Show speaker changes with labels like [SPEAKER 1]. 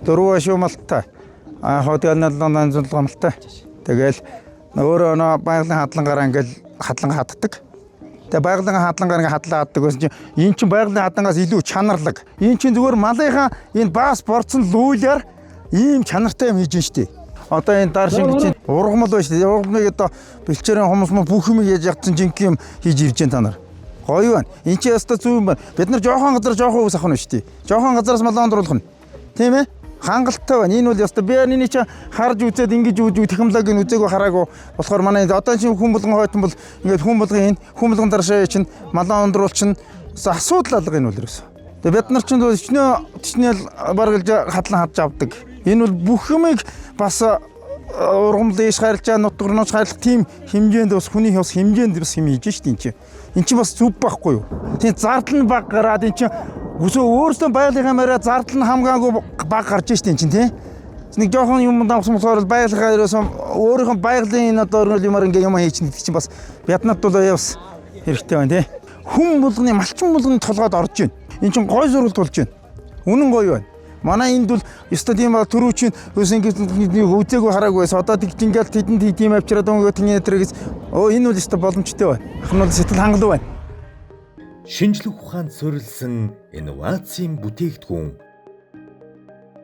[SPEAKER 1] дөрвөн шуумалтай. Хотелнолон зулгамалтай. Тэгэл өөрөө нөө байгалийн хадлагаараа ингээл хадлан хатдаг. Тэгээ байгалийн хадлагаар ингээ хадлаа хаддаг гэсэн чинь энэ чинь байгалийн хадлагаас илүү чанарлаг. Энэ чинь зүгээр малынхаа энэ баас борцсон лүүлээр ийм чанартай юм хийж штий. Одоо энэ дар шингэж чинь ургамал байна штий. Ургамлыг одоо бэлчээрийн хүмүүс мөн бүх юм яаж ягцсан жинхэнэ юм хийж ирж байна та нар. Гоё байна. Энд чи яста зүв юм байна. Бид нар жоохон газар жоохон ус авах нь штий. Жоохон газараас малаа ондруулах нь. Тийм ээ? Хангалттай байна. Энэ бол яста би энэ чи харж үзээд ингэж технологийн үзээгүй хараагүй болохоор манай одоо чинь хүн болгон хойтон бол ингээд хүн болгон даршаа чинь малаа ондруулч чинь асуудал алга энэ бол ерөөсөө. Тэгээ бид нар чинь өчнөө баргалж хадлан хадж авдаг. Энэ бол бүх юмыг бас ургамлын иш харилж нутгарнууч харилах тийм хэмжээнд бас хүний бас хэмжээнд бас юм хийж штий энэ чинь. Энд чинь бас зүв байхгүй юу? Тийм зардал нь баг гараад энэ чинь өөрөөсөө байгалийн хамаараа зардал нь хамгаагүй баг гарч штий энэ чинь тийм. Нэг жоохон юм давсан болохоор байгалийнхаа ерөөсөө өөрийнхөө байгалийн энэ одоо юмар ингээ юм хийчихнэ гэдэг чинь бас бяднад бол явс хэрэгтэй байна тийм. Хүн болгоны малчин болгоны толгойд орж байна. Энд чинь гой зурвал тулж байна. Үнэн гоё байна. Манай энд бол ёстой тийм төрүү чинь өс ингээд үзээгүй хараагүй байсан. Одоо ингээл тэдэнд тийм авчираад өнгөө тийм тэрэгс энэ бол ёстой боломжтой байна. Ахын бол сэтгэл хангалуун байна.
[SPEAKER 2] Шинжлэх ухаанд суурилсан инновацийн бүтээгдэхүүн